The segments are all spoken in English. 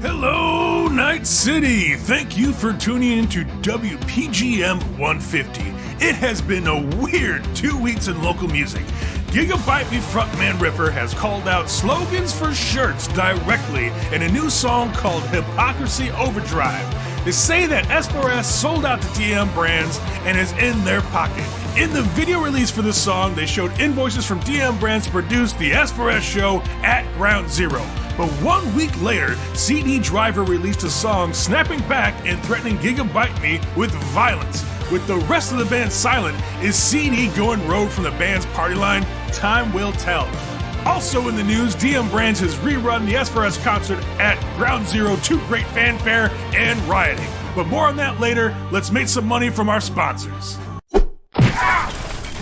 Hello, Night City! Thank you for tuning in to WPGM 150. It has been a weird 2 weeks in local music. Gigabyte Me frontman Riffer has called out slogans for shirts directly in a new song called Hypocrisy Overdrive. They say that S4S sold out to DM Brands and is in their pocket. In the video release for this song, they showed invoices from DM Brands to produce the S4S show at Ground Zero. But 1 week later, CD Driver released a song snapping back and threatening Gigabyte Me with violence. With the rest of the band silent, is CD going rogue from the band's party line? Time will tell. Also in the news, DM Brands has rerun the S4S concert at Ground Zero to great fanfare and rioting. But more on that later. Let's make some money from our sponsors.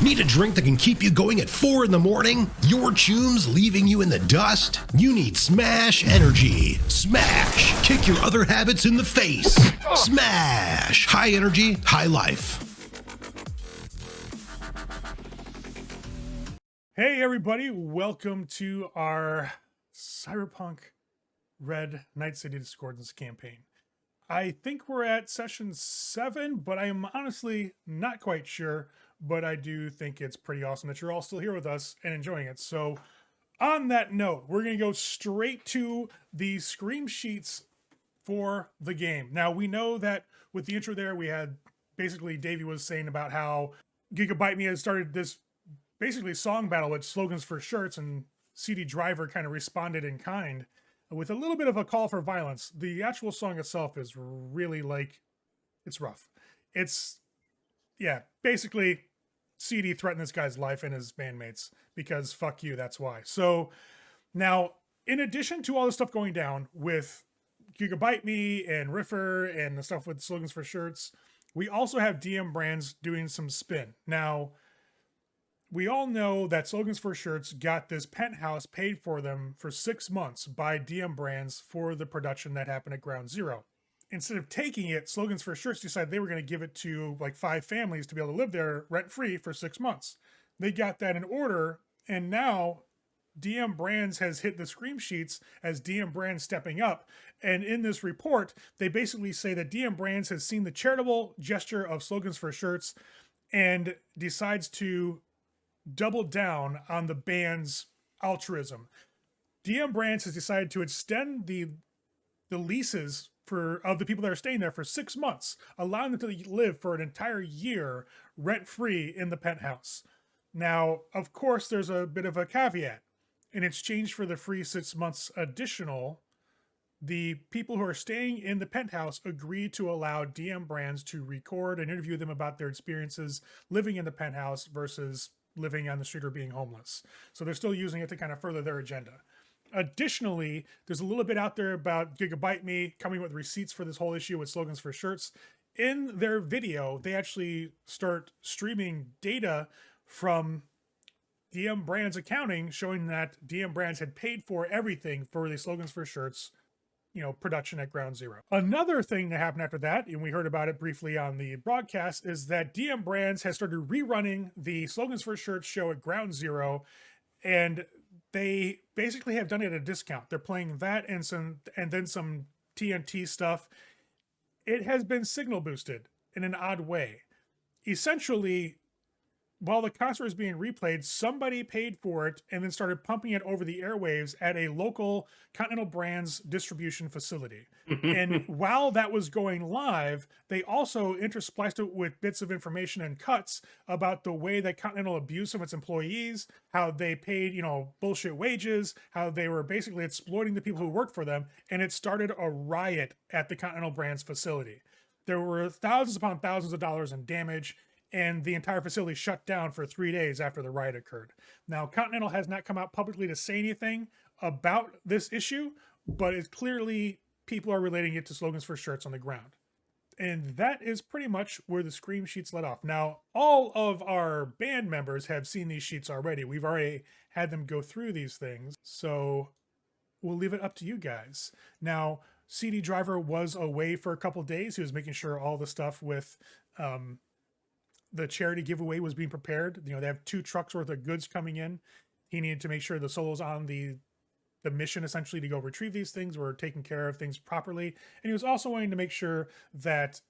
Need a drink that can keep you going at 4 in the morning? Your chum's leaving you in the dust? You need Smash Energy. Smash! Kick your other habits in the face. Smash! High energy, high life. Hey everybody, welcome to our Cyberpunk Red Night City Discordance campaign. I think we're at session 7, but I am honestly not quite sure. But I do think it's pretty awesome that you're all still here with us and enjoying it. So on that note, we're going to go straight to the scream sheets for the game. Now, we know that with the intro there, we had basically Davey was saying about how Gigabyte Me has started this basically song battle with slogans for shirts, and CD Driver kind of responded in kind with a little bit of a call for violence. The actual song itself is really it's rough. Basically CD threatened this guy's life and his bandmates because fuck you, that's why. So now, in addition to all the stuff going down with Gigabyte Me and Riffer and the stuff with slogans for shirts, we also have DM Brands doing some spin. Now, we all know that slogans for shirts got this penthouse paid for them for 6 months by DM Brands for the production that happened at Ground Zero. Instead of taking it, Slogans for Shirts decided they were going to give it to like 5 families to be able to live there rent-free for 6 months. They got that in order, and now DM Brands has hit the scream sheets as DM Brands stepping up. And in this report, they basically say that DM Brands has seen the charitable gesture of Slogans for Shirts and decides to double down on the band's altruism. DM Brands has decided to extend the leases of the people that are staying there for 6 months, allowing them to live for an entire year rent-free in the penthouse. Now, of course, there's a bit of a caveat. In exchange for the free 6 months additional, the people who are staying in the penthouse agree to allow DM Brands to record and interview them about their experiences living in the penthouse versus living on the street or being homeless. So they're still using it to kind of further their agenda. Additionally, there's a little bit out there about Gigabyte Me coming with receipts for this whole issue with slogans for shirts. In their video, they actually start streaming data from DM Brands accounting showing that DM Brands had paid for everything for the slogans for shirts, production at Ground Zero. Another thing that happened after that, and we heard about it briefly on the broadcast, is that DM Brands has started rerunning the slogans for shirts show at Ground Zero, and they basically have done it at a discount. They're playing that and then some TNT stuff. It has been signal boosted in an odd way. Essentially, while the concert is being replayed, somebody paid for it and then started pumping it over the airwaves at a local Continental Brands distribution facility. And while that was going live, they also interspliced it with bits of information and cuts about the way that Continental abused some of its employees, how they paid, bullshit wages, how they were basically exploiting the people who worked for them. And it started a riot at the Continental Brands facility. There were thousands upon thousands of dollars in damage, and the entire facility shut down for 3 days after the riot occurred. Now, Continental has not come out publicly to say anything about this issue, but it's clearly people are relating it to slogans for shirts on the ground. And that is pretty much where the scream sheets let off. Now, all of our band members have seen these sheets already. We've already had them go through these things, so we'll leave it up to you guys. Now, CD Driver was away for a couple days. He was making sure all the stuff with the charity giveaway was being prepared. They have 2 trucks worth of goods coming in. He needed to make sure the solo's on the the mission essentially to go retrieve these things were taking care of things properly, and he was also wanting to make sure that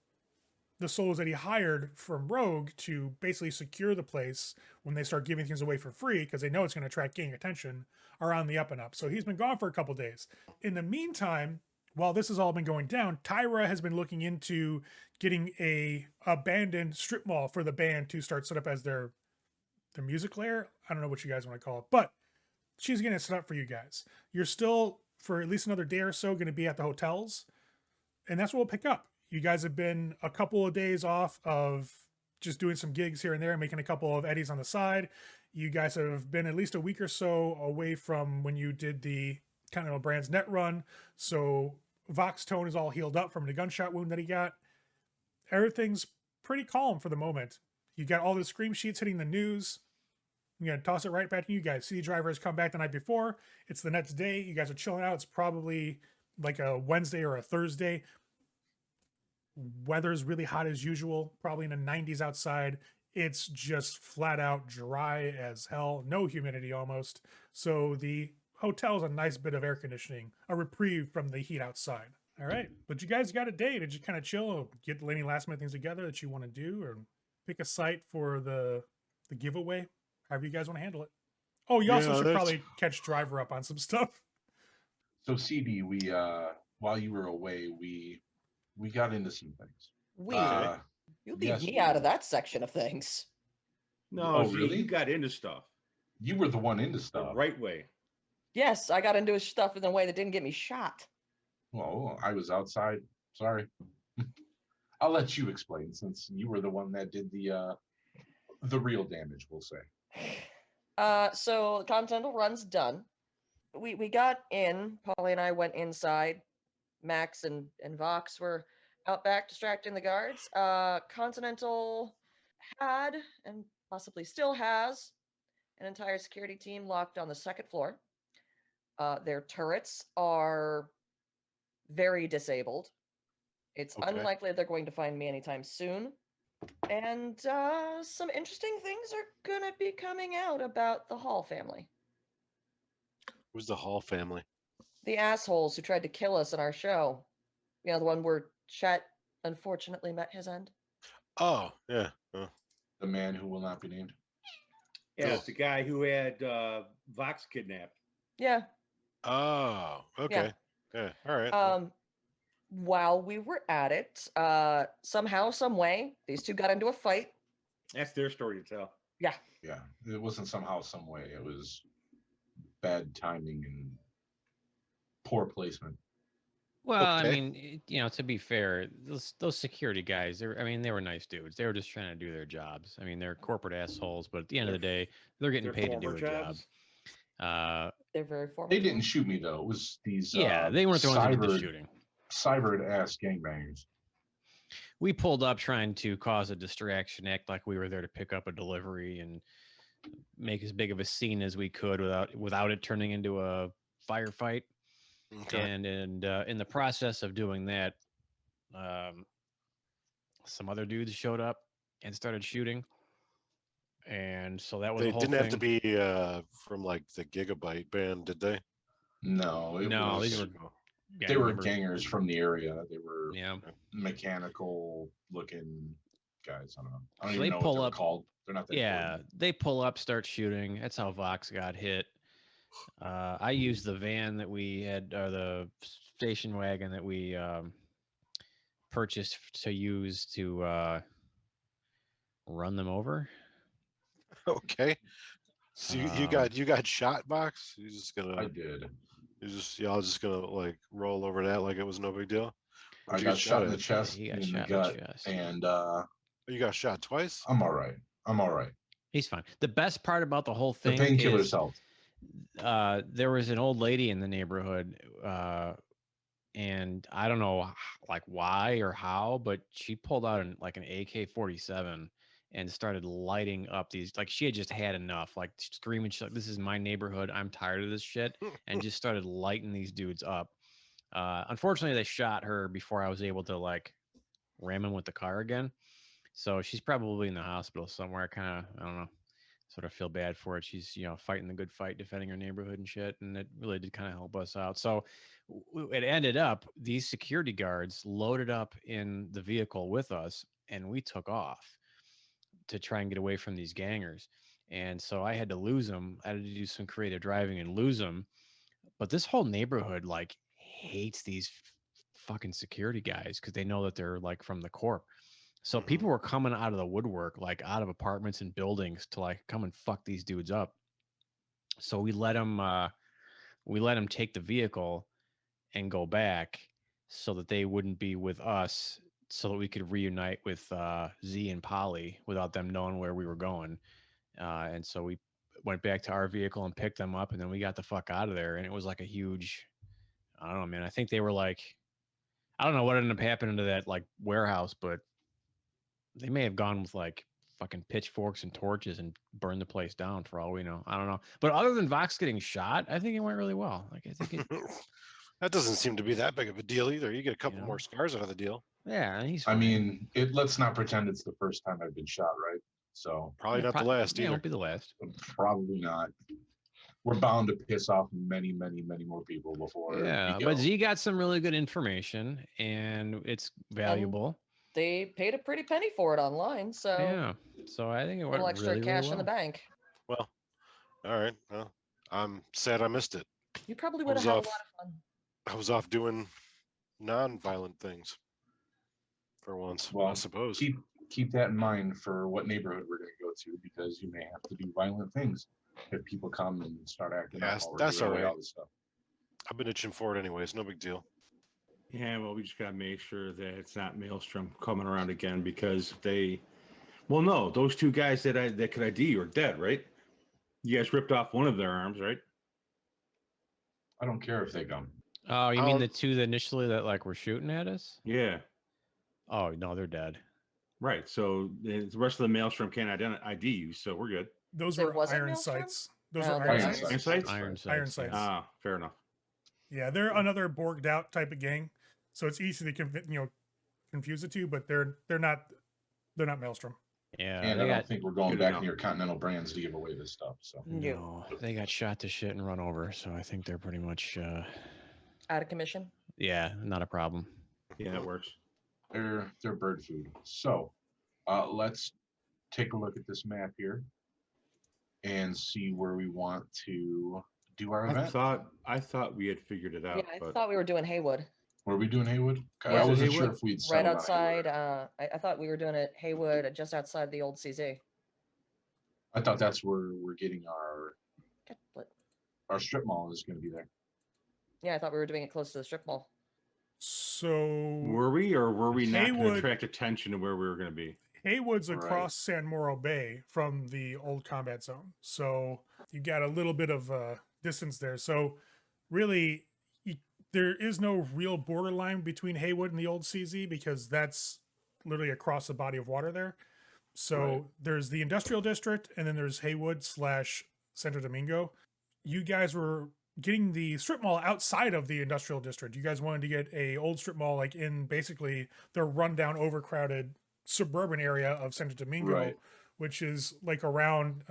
the souls that he hired from Rogue to basically secure the place when they start giving things away for free because they know it's going to attract gang attention are on the up and up. So he's been gone for a couple days. In the meantime, while this has all been going down, Tyra has been looking into getting a abandoned strip mall for the band to start set up as their music lair. I don't know what you guys want to call it, but she's going to set up for you guys. You're still, for at least another day or so, going to be at the hotels, and that's what we'll pick up. You guys have been a couple of days off of just doing some gigs here and there, making a couple of eddies on the side. You guys have been at least a week or so away from when you did the Continental Brands net run. So Vox Tone is all healed up from the gunshot wound that he got. Everything's pretty calm for the moment. You got all the scream sheets hitting the news. I'm going to toss it right back to you guys. City Driver has come back the night before. It's the next day. You guys are chilling out. It's probably like a Wednesday or a Thursday. Weather's really hot as usual, probably in the 90s outside. It's just flat out dry as hell, no humidity almost. So the hotel's a nice bit of air conditioning, a reprieve from the heat outside. All right, but you guys got a day to just kind of chill, get any last minute things together that you want to do, or pick a site for the giveaway, however you guys want to handle it. Oh, you also should probably catch Driver up on some stuff. So CD, we while you were away, we got into some things. You leave me out of that section of things. No, really? You got into stuff. You were the one into stuff. The right way. Yes, I got into his stuff in a way that didn't get me shot. Well, I was outside. Sorry. I'll let you explain since you were the one that did the real damage, we'll say. So the Continental run's done. We got in. Polly and I went inside. Max and Vox were out back distracting the guards. Continental had, and possibly still has, an entire security team locked on the second floor. Their turrets are very disabled. It's unlikely they're going to find me anytime soon. And some interesting things are going to be coming out about the Hall family. Who's the Hall family? The assholes who tried to kill us in our show. You know, the one where Chet unfortunately met his end. Oh, yeah. The man who will not be named. Yeah, it's the guy who had Vox kidnapped. Yeah. Oh, okay. Yeah. All right. While we were at it, somehow, some way, these two got into a fight. That's their story to tell. Yeah. Yeah. It wasn't somehow, some way. It was bad timing and poor placement. Well, I mean, to be fair, those security guys, they were nice dudes. They were just trying to do their jobs. I mean, they're corporate assholes, but at the end of the day, they're getting paid to do a job. They're very formal. They didn't shoot me though. It was these they weren't the ones who did the shooting. Cybered ass gangbangers. We pulled up trying to cause a distraction, act like we were there to pick up a delivery and make as big of a scene as we could without it turning into a firefight. Okay. And in the process of doing that, some other dudes showed up and started shooting. And so that was they the whole didn't thing. Have to be from like the Gigabyte band, did they? No, they were gangers from the area. They were mechanical looking guys. I don't know. I don't even know what they're called. They're not that important. They pull up, start shooting. That's how Vox got hit. I used the van that we had, or the station wagon that we purchased to use to run them over. Okay. So you got shot, Box? You just gonna? I did. Y'all just gonna like roll over that like it was no big deal? I got shot in the chest, in the gut, and you got shot twice. I'm all right. He's fine. The best part about the whole thing, the painkillers helped. There was an old lady in the neighborhood, and I don't know like why or how, but she pulled out an AK-47 and started lighting up these, like she had just had enough, like screaming, she's like, "This is my neighborhood. I'm tired of this shit," and just started lighting these dudes up. Unfortunately, they shot her before I was able to like ram him with the car again. So she's probably in the hospital somewhere. I don't know. sort of feel bad for it. She's, fighting the good fight, defending her neighborhood and shit. And it really did kind of help us out. So it ended up, these security guards loaded up in the vehicle with us, and we took off to try and get away from these gangers. And so I had to lose them. I had to do some creative driving and lose them. But this whole neighborhood like hates these fucking security guys because they know that they're like from the corp. So people were coming out of the woodwork, like out of apartments and buildings, to like come and fuck these dudes up. So we let them take the vehicle and go back so that they wouldn't be with us, so that we could reunite with Z and Polly without them knowing where we were going. And so we went back to our vehicle and picked them up, and then we got the fuck out of there. And it was like a huge, I don't know, man. I think they were like, I don't know what ended up happening to that like warehouse, but they may have gone with like fucking pitchforks and torches and burned the place down for all we know. I don't know. But other than Vox getting shot, I think it went really well. Like I think it that doesn't seem to be that big of a deal either. You get a couple more scars out of the deal. Yeah, he's fine. I mean, let's not pretend it's the first time I've been shot, right? So probably not the last either. It won't be the last. Probably not. We're bound to piss off many, many, many more people before. Yeah, but Z got some really good information, and it's valuable. They paid a pretty penny for it online, so yeah. So I think it went a little extra really, cash really well. in the bank. Well, all right. Well, I'm sad I missed it. You probably would have had a lot of fun. I was off doing non-violent things for once. Well, I suppose. Keep that in mind for what neighborhood we're going to go to, because you may have to do violent things if people come and start acting out. That's all right. All this stuff. I've been itching for it anyways. No big deal. Yeah, well, we just got to make sure that it's not Maelstrom coming around again, because no, those two guys that could ID you are dead, right? You guys ripped off one of their arms, right? I don't care if they come. Oh, you mean the two that initially that like were shooting at us? Yeah. Oh, no, they're dead. Right. So the rest of the Maelstrom can't ID you, so we're good. Those were iron sights. Those are iron sights? Iron sights. Ah, fair enough. Yeah, they're another Borged out type of gang, so it's easy to confuse the two, but they're not Maelstrom. Yeah, and I don't think we're going back near Continental Brands to give away this stuff. So no, they got shot to shit and run over, so I think they're pretty much out of commission. Yeah, not a problem. Yeah, that works. They're bird food. So let's take a look at this map here and see where we want to do our event. I thought we had figured it out. Yeah, I thought we were doing Haywood. Were we doing Haywood? Yeah, I wasn't sure if we'd right outside. I thought we were doing it Haywood, just outside the old CZ. I thought that's where we're getting our strip mall is going to be there. Yeah, I thought we were doing it close to the strip mall. So were we, or were we not going to attract attention to where we were going to be? Haywood's across San Moro Bay from the old combat zone, so you got a little bit of distance there. So really, there is no real borderline between Haywood and the old CZ, because that's literally across the body of water there. So there's the industrial district, and then there's Haywood / Santo Domingo. You guys were getting the strip mall outside of the industrial district. You guys wanted to get a old strip mall like in basically the rundown, overcrowded suburban area of Santo Domingo, which is like around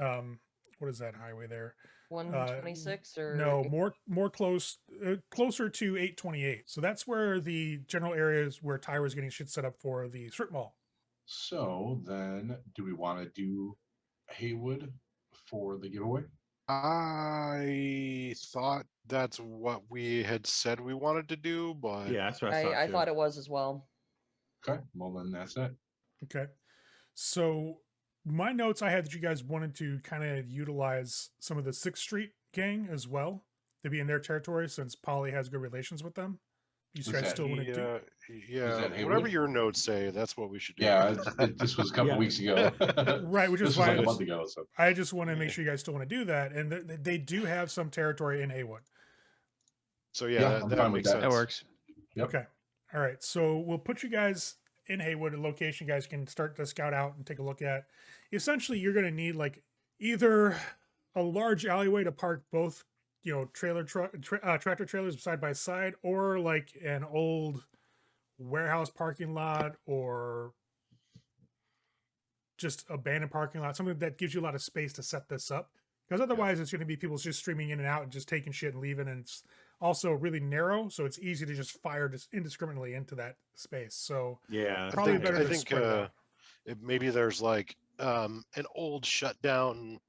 what is that highway there? 126 or no, more closer to 828. So that's where the general areas where Ty was getting shit set up for the strip mall. So then, do we want to do Haywood for the giveaway? I thought that's what we had said we wanted to do, but yeah, that's what I thought. I thought it was as well. Okay, well then that's it. Okay, so my notes, I had that you guys wanted to kind of utilize some of the 6th Street gang as well to be in their territory, since Polly has good relations with them. You guys still want to do? Yeah, whatever your notes say, that's what we should do. Yeah, this was a couple weeks ago. Right, which is why like a month ago. So. I just want to make sure you guys still want to do that, and they do have some territory in Haywood. So yeah, that makes sense. That works. Yep. Okay, all right. So we'll put you guys in Haywood, a location you guys can start to scout out and take a look at. Essentially, you're going to need like either a large alleyway to park both, tractor trailers side by side, or like an old warehouse parking lot, or just abandoned parking lot, something that gives you a lot of space to set this up. Because otherwise, it's going to be people just streaming in and out and just taking shit and leaving, and it's also really narrow, so it's easy to just fire indiscriminately into that space. So yeah, probably better. I think maybe there's like an old shutdown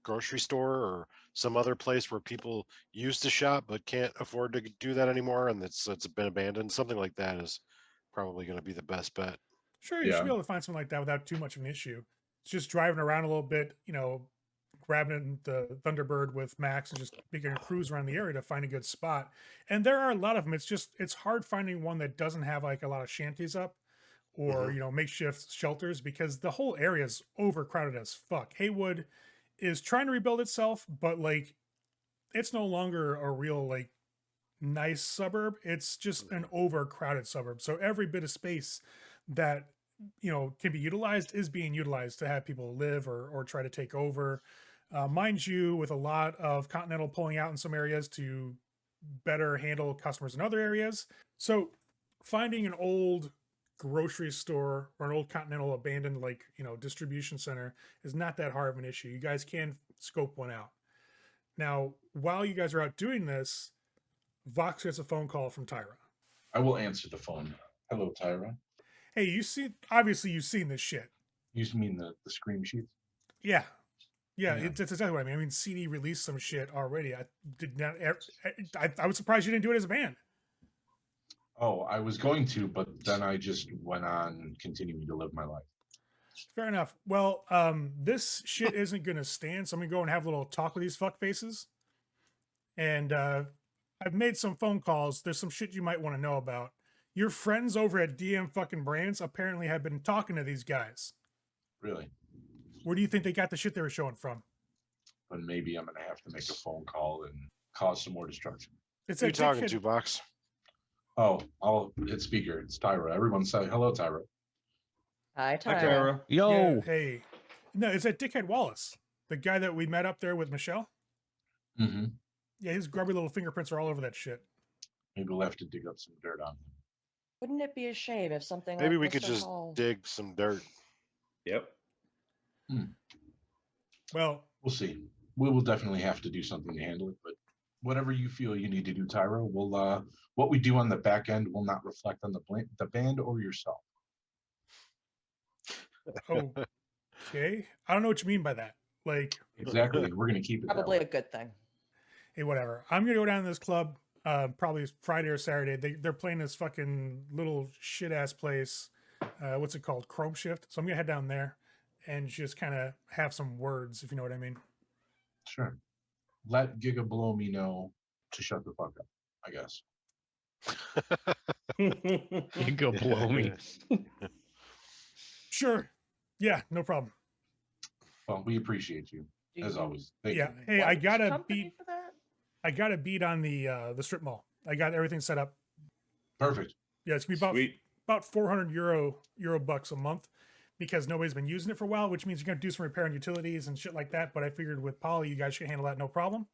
grocery store or some other place where people used to shop but can't afford to do that anymore, and it's been abandoned. Something like that is probably going to be the best bet. Sure, you should be able to find something like that without too much of an issue. It's just driving around a little bit, grabbing the Thunderbird with Max and just making a cruise around the area to find a good spot. And there are a lot of them. It's hard finding one that doesn't have like a lot of shanties up or, makeshift shelters, because the whole area is overcrowded as fuck. Haywood is trying to rebuild itself, but like it's no longer a real like nice suburb. It's just an overcrowded suburb. So every bit of space that can be utilized is being utilized to have people live or try to take over. Mind you, with a lot of Continental pulling out in some areas to better handle customers in other areas. So finding an old grocery store or an old Continental abandoned distribution center is not that hard of an issue. You guys can scope one out. Now, while you guys are out doing this, Vox gets a phone call from Tyra. I will answer the phone. Hello, Tyra. Hey, obviously you've seen this shit. You mean the scream sheets? Yeah. It's exactly what I mean. I mean, CD released some shit already. I did not. I was surprised you didn't do it as a band. Oh, I was going to, but then I just went on continuing to live my life. Fair enough. Well, this shit isn't going to stand, so I'm going to go and have a little talk with these fuck faces. And I've made some phone calls. There's some shit you might want to know about. Your friends over at DM fucking Brands apparently have been talking to these guys. Really? Where do you think they got the shit they were showing from? But maybe I'm going to have to make a phone call and cause some more destruction. Who are you talking to, Box? Oh, I'll hit speaker. It's Tyra. Everyone say hello, Tyra. Hi, Tyra. Hi, Tyra. Yo. Yeah, hey. No, it's that dickhead Wallace. The guy that we met up there with Michelle. Mm-hmm. Yeah, his grubby little fingerprints are all over that shit. Maybe we'll have to dig up some dirt on him. Wouldn't it be a shame if something Maybe like we Mr. could just Hall... dig some dirt. Yep. Well, we'll see. We will definitely have to do something to handle it, but whatever you feel you need to do, Tyra, we'll what we do on the back end will not reflect on the band or yourself. Okay. I don't know what you mean by that. Like, exactly. We're gonna keep it probably a good thing. Hey, whatever. I'm gonna go down to this club probably Friday or Saturday. They're playing this fucking little shit ass place. What's it called? Chrome Shift. So I'm gonna head down there and just kind of have some words, if you know what I mean. Sure. Let Giga Below Me know to shut the fuck up, I guess. Giga Below Me. Sure. Yeah, no problem. Well, we appreciate you as always. Thank you. Hey, I got a beat. I got a beat on the strip mall. I got everything set up. Perfect. Yeah, it's gonna be about 400 euro bucks a month, because nobody's been using it for a while, which means you're gonna do some repair and utilities and shit like that. But I figured with Polly, you guys should handle that no problem.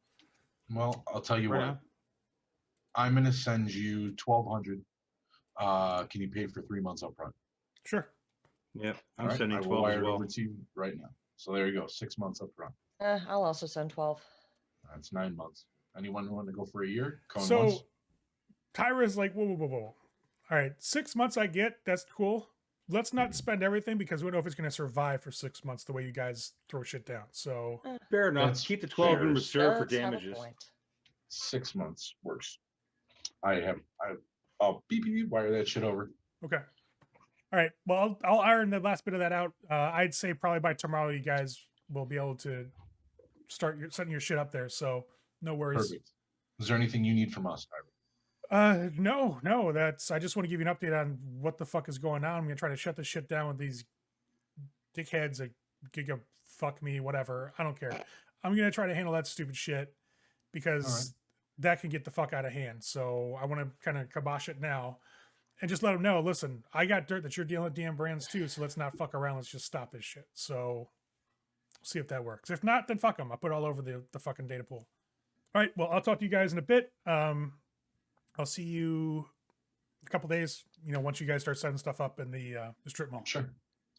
Well, I'll tell you what. I'm gonna send you 1,200. Can you pay for 3 months up front? Sure. Yeah, I'm sending 12 wire as well. Over to you right now. So there you go, 6 months up front. I'll also send 12. That's 9 months. Anyone want to go for a year? So once? Tyra's like, whoa. All right, 6 months I get. That's cool. Let's not spend everything, because we don't know if it's going to survive for 6 months the way you guys throw shit down. So fair enough. Let's keep the 12 in reserve for damages. 6 months works. I'll beep wire that shit over. Okay. All right. Well, I'll iron the last bit of that out. I'd say probably by tomorrow you guys will be able to start setting your shit up there. So no worries. Perfect. Is there anything you need from us, Tyra? No. I just want to give you an update on what the fuck is going on. I'm gonna try to shut this shit down with these dickheads that giga fuck me, whatever. I don't care. I'm gonna try to handle that stupid shit, because that can get the fuck out of hand. So I want to kind of kibosh it now and just let them know, listen, I got dirt that you're dealing with DM Brands too, so let's not fuck around. Let's just stop this shit. So see if that works. If not, then fuck them. I'll put it all over the fucking data pool. All right. Well, I'll talk to you guys in a bit. I'll see you a couple days, once you guys start setting stuff up in the strip mall. Sure.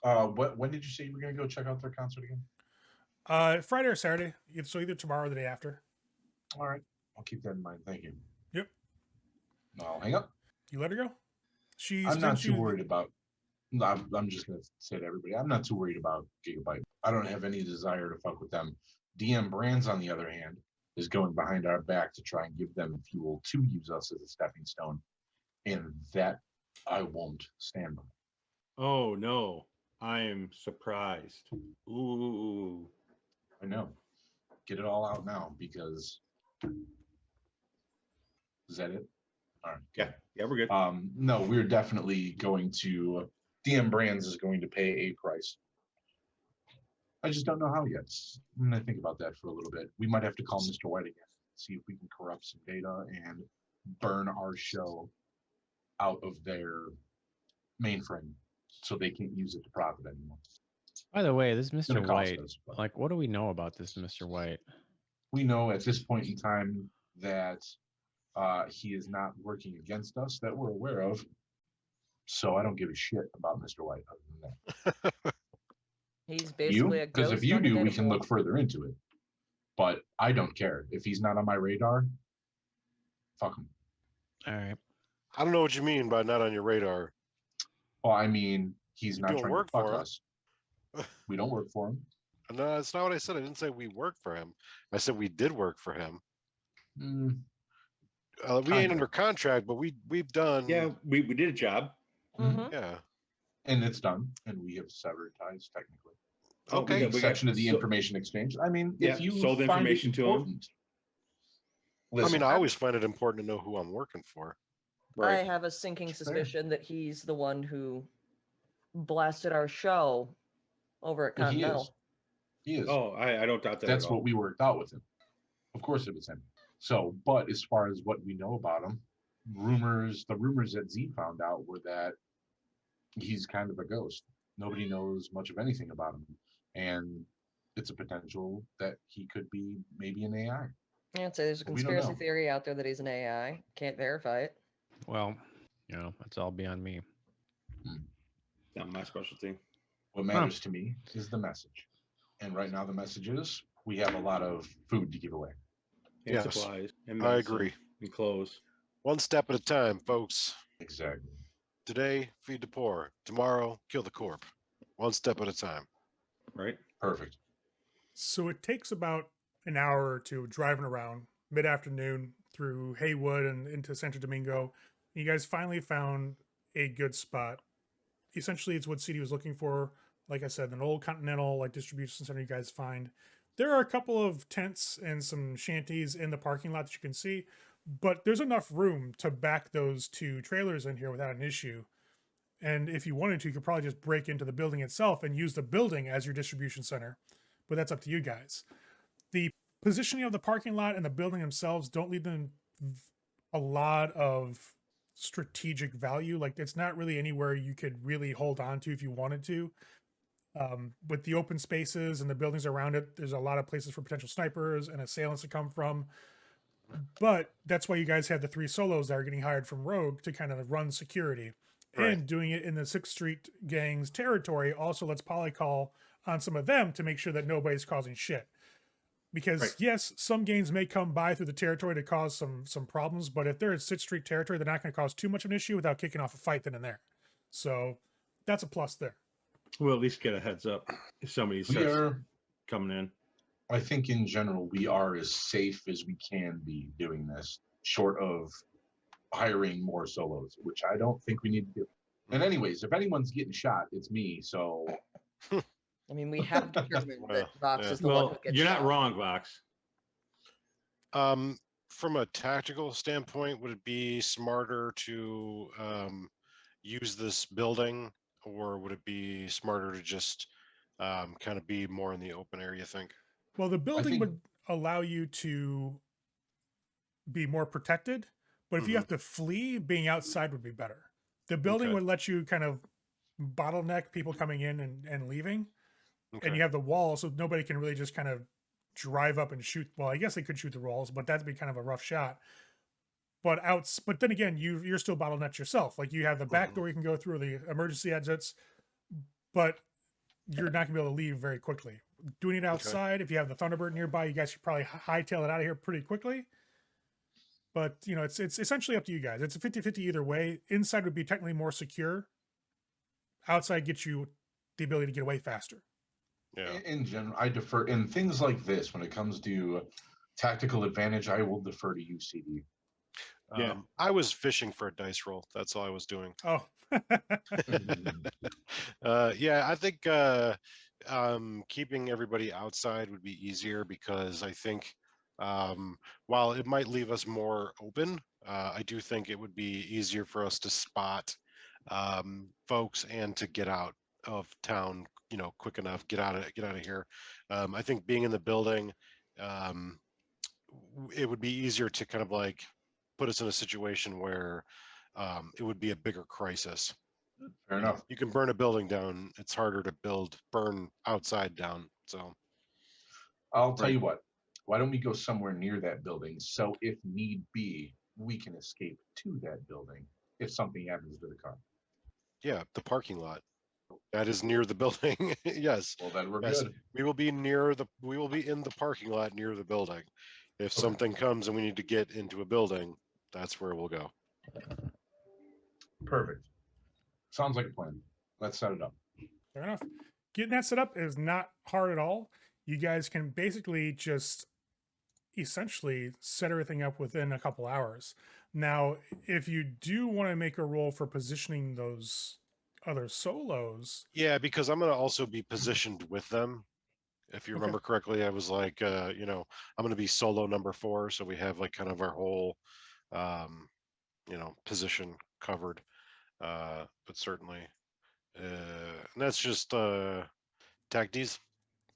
When did you say you were going to go check out their concert again? Friday or Saturday. So either tomorrow or the day after. All right. I'll keep that in mind. Thank you. Yep. I'll hang up. You let her go? I'm not too worried about. I'm just going to say to everybody, I'm not too worried about Gigabyte. I don't have any desire to fuck with them. DM Brands, on the other hand, is going behind our back to try and give them fuel to use us as a stepping stone. And that I won't stand by. Oh, no. I am surprised. Ooh. I know. Get it all out now because. Is that it? All right. Yeah, we're good. No, we're definitely going to. DM Brands is going to pay a price. I just don't know how yet. I'm going to think about that for a little bit. We might have to call Mr. White again, see if we can corrupt some data and burn our show out of their mainframe so they can't use it to profit anymore. By the way, this Mr. White, like, what do we know about this Mr. White? We know at this point in time that he is not working against us that we're aware of. So I don't give a shit about Mr. White other than that. He's basically a ghost. Because if you do, we can look further into it. But I don't care. If he's not on my radar, fuck him. All right. I don't know what you mean by not on your radar. Well, I mean, he's not trying to fuck us. We don't work for him. No, that's not what I said. I didn't say we work for him. I said we did work for him. We ain't under contract, but we've done. Yeah, we did a job. Mm-hmm. Yeah. And it's done, and we have severed ties technically. Okay. We section of the information exchange. I mean, if you sold information to him. I mean, I always find it important to know who I'm working for. Right. I have a sinking suspicion that he's the one who blasted our show over at Continental. He is. Oh, I don't doubt that. That's what we worked out with him. Of course it was him. So, but as far as what we know about him, the rumors that Z found out were that he's kind of a ghost. Nobody knows much of anything about him. And it's a potential that he could be maybe an AI. Yeah, I'd say there's a conspiracy theory out there that he's an AI. Can't verify it. Well, that's all beyond me. Not my specialty. What matters to me is the message. And right now the message is we have a lot of food to give away. And supplies. And I agree. And clothes. One step at a time, folks. Exactly. Today, feed the poor. Tomorrow, kill the corp. One step at a time. Right? Perfect. So it takes about an hour or two driving around mid-afternoon through Haywood and into Santo Domingo. You guys finally found a good spot. Essentially, it's what CD was looking for. Like I said, an old Continental distribution center you guys find. There are a couple of tents and some shanties in the parking lot that you can see, but there's enough room to back those two trailers in here without an issue. And if you wanted to, you could probably just break into the building itself and use the building as your distribution center, but that's up to you guys. The positioning of the parking lot and the building themselves don't leave them a lot of strategic value. Like, it's not really anywhere you could really hold on to if you wanted to. With the open spaces and the buildings around it, there's a lot of places for potential snipers and assailants to come from. But that's why you guys have the 3 solos that are getting hired from Rogue to kind of run security. Right. And doing it in the 6th Street gang's territory also lets Polly call on some of them to make sure that nobody's causing shit. Because yes, some gangs may come by through the territory to cause some problems, but if they're in 6th Street territory, they're not going to cause too much of an issue without kicking off a fight then and there. So that's a plus there. We'll at least get a heads up if somebody starts coming in. I think in general, we are as safe as we can be doing this, short of hiring more solos, which I don't think we need to do. And anyways, if anyone's getting shot, it's me. So, I mean, we have determined that Vox is the one who gets you're shot. not wrong, Vox. From a tactical standpoint, would it be smarter to use this building, or would it be smarter to just kind of be more in the open area, you think? Well, the building would allow you to be more protected, but if you have to flee, being outside would be better. The building would let you kind of bottleneck people coming in and leaving. And you have the wall, so nobody can really just kind of drive up and shoot. Well, I guess they could shoot the walls, but that'd be kind of a rough shot. But then again, you're still bottlenecked yourself. Like, you have the back door you can go through, the emergency exits. But you're not gonna be able to leave very quickly. Doing it outside, if you have the Thunderbird nearby, you guys should probably hightail it out of here pretty quickly. But it's essentially up to you guys. It's a 50-50 either way. Inside would be technically more secure. Outside gets you the ability to get away faster. Yeah. In general, I defer in things like this when it comes to tactical advantage. I will defer to you, CD. Yeah. I was fishing for a dice roll. That's all I was doing. Oh. Yeah, I think keeping everybody outside would be easier because I think while it might leave us more open, I do think it would be easier for us to spot folks and to get out of town, quick enough, get out of here. I think being in the building, it would be easier to kind of like put us in a situation where it would be a bigger crisis. Fair enough. You can burn a building down. It's harder to burn outside down. So I'll tell you what. Why don't we go somewhere near that building so if need be, we can escape to that building if something happens to the car. yeah, the parking lot. That is near the building. Yes. Well, then we're Yes. good. We will be in the parking lot near the building. If Okay. something comes and we need to get into a building, that's where we'll go. Perfect. Sounds like a plan. Let's set it up. Fair enough. Getting that set up is not hard at all. You guys can basically just essentially set everything up within a couple hours. Now, if you do want to make a roll for positioning those other solos, Yeah, because I'm going to also be positioned with them. If you Okay. remember correctly, I was like, I'm going to be solo number 4, so we have like kind of our whole, position covered. But certainly, and that's just tactics.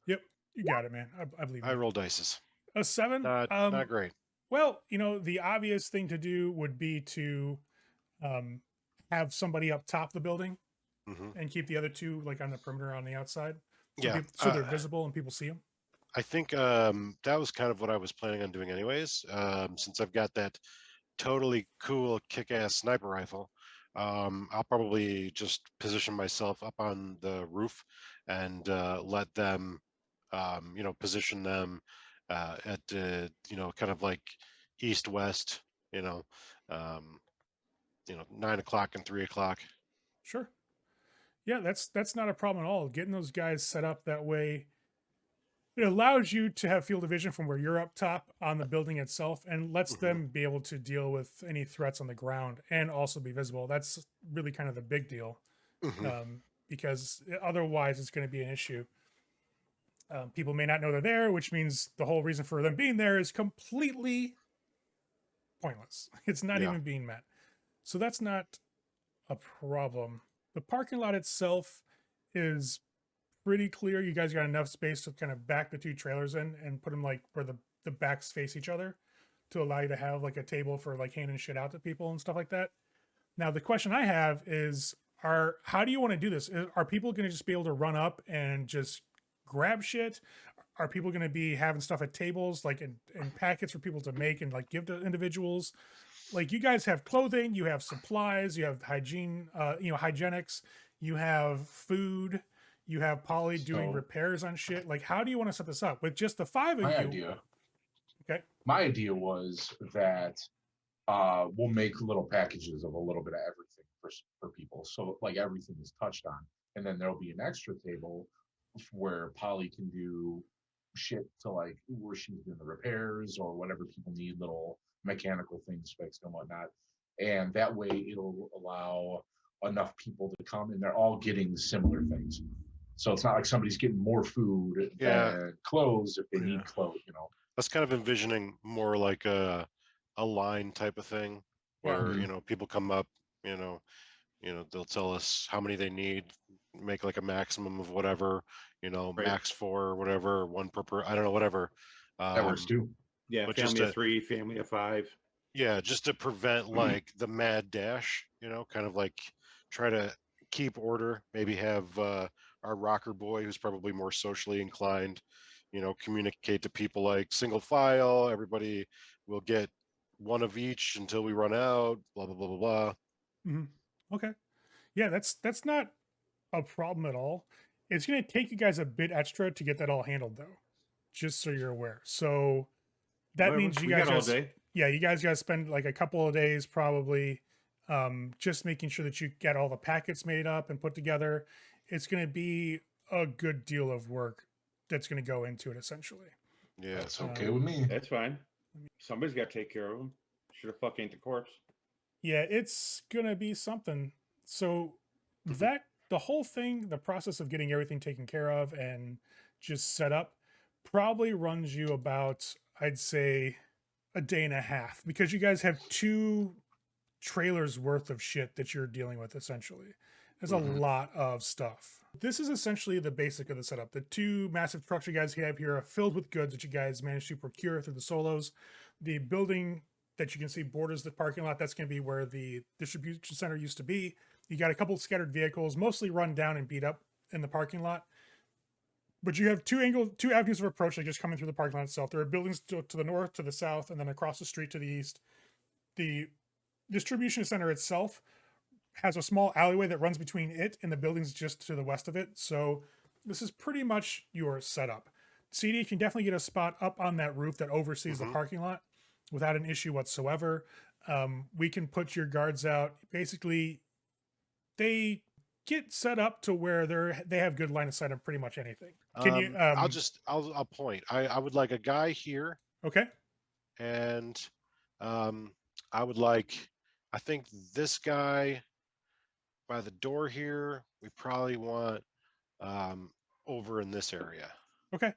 yep, you got it, man. I believe I you. roll dices. A 7. Not great. Well, the obvious thing to do would be to have somebody up top of the building Hmm. and keep the other two like on the perimeter on the outside. So, Yeah, so they're visible and people see them. I think that was kind of what I was planning on doing anyways. Since I've got that totally cool kick-ass sniper rifle, I'll probably just position myself up on the roof and let them, position them at kind of like east-west, 9 o'clock and 3 o'clock. Sure. Yeah, that's not a problem at all. Getting those guys set up that way, it allows you to have field of vision from where you're up top on the building itself and lets Mhm. them be able to deal with any threats on the ground and also be visible. That's really kind of the big deal, because otherwise it's going to be an issue. People may not know they're there, which means the whole reason for them being there is completely pointless. It's not Yeah. even being met. So that's not a problem. The parking lot itself is pretty clear. You guys got enough space to kind of back the two trailers in and put them like where the backs face each other to allow you to have like a table for like handing shit out to people and stuff like that. Now the question I have is, how do you want to do this? Are people going to just be able to run up and just grab shit? Are people going to be having stuff at tables like in packets for people to make and like give to individuals? Like you guys have clothing, you have supplies, you have hygiene, hygienics, you have food, you have Polly doing So- repairs on shit. Like, how do you want to set this up with just the 5 of My you? idea. Okay. My idea was that we'll make little packages of a little bit of everything for people. So like everything is touched on, and then there'll be an extra table where Polly can do shit to like where she's doing the repairs or whatever people need, little mechanical things fixed and whatnot. And that way it'll allow enough people to come and they're all getting similar things. So it's not like somebody's getting more food Yeah. than clothes if they Yeah. need clothes, I was kind of envisioning more like a line type of thing where Mhm. people come up, they'll tell us how many they need, make like a maximum of whatever, max 4 or whatever, 1 per I don't know, whatever. That works too. Yeah, But family just of 3, family of 5. Yeah, just to prevent like the mad dash, kind of like try to keep order, maybe have our rocker boy who's probably more socially inclined, communicate to people like single file, everybody will get one of each until we run out, blah blah blah blah blah. Okay. Yeah, that's not a problem at all. It's going to take you guys a bit extra to get that all handled, though, just so you're aware. So that Whatever, means you we guys got all just, day. yeah, you guys got to spend like a couple of days probably just making sure that you get all the packets made up and put together. It's going to be a good deal of work that's going to go into it, essentially. Yeah. That's okay with me. That's fine. Somebody's got to take care of them. Should have fuck ain't the corpse. Yeah, it's going to be something. So that the whole thing, the process of getting everything taken care of and just set up probably runs you about, I'd say, a day and a half, because you guys have 2 trailers worth of shit that you're dealing with, essentially. There's a lot of stuff. This is essentially the basic of the setup. The 2 massive trucks you guys have here are filled with goods that you guys managed to procure through the solos. The building that you can see borders the parking lot. That's going to be where the distribution center used to be. You got a couple scattered vehicles, mostly run down and beat up in the parking lot. But you have 2 avenues of approach that just coming through the parking lot itself. There are buildings to the north, to the south, and then across the street to the east. The distribution center itself has a small alleyway that runs between it and the buildings just to the west of it. So this is pretty much your setup. CD can definitely get a spot up on that roof that oversees the parking lot without an issue whatsoever. We can put your guards out. Basically, they get set up to where they have good line of sight on pretty much anything. Can you? I'll point. I would like a guy here, Okay. and I would like. I think this guy by the door here. We probably want over in this area. Okay.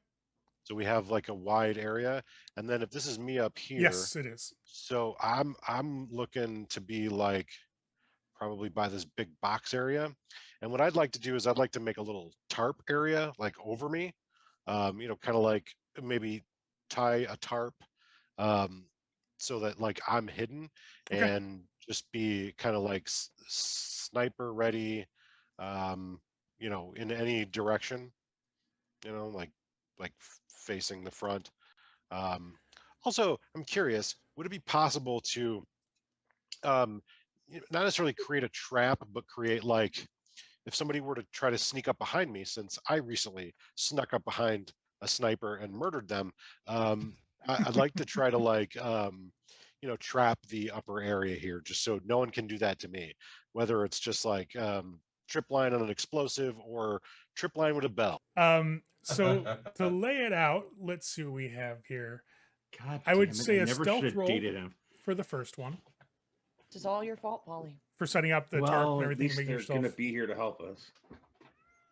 So we have like a wide area, and then if this is me up here, Yes, it is. so I'm looking to be like probably by this big box area. And what I'd like to do is I'd like to make a little tarp area like over me, kind of like maybe tie a tarp so that like I'm hidden Okay. and just be kind of like sniper ready, in any direction, like facing the front. Also, I'm curious, would it be possible to not necessarily create a trap, but create like if somebody were to try to sneak up behind me, since I recently snuck up behind a sniper and murdered them, I'd like to try to like trap the upper area here, just so no one can do that to me. Whether it's just like trip line on an explosive or trip line with a bell. So to lay it out, let's see what we have here. God, I would damn it, say a never stealth should've roll dated him. for the first one, This is all your fault, Polly. for setting up the tarp Well, and at everything, least making they're yourself gonna be here to help us.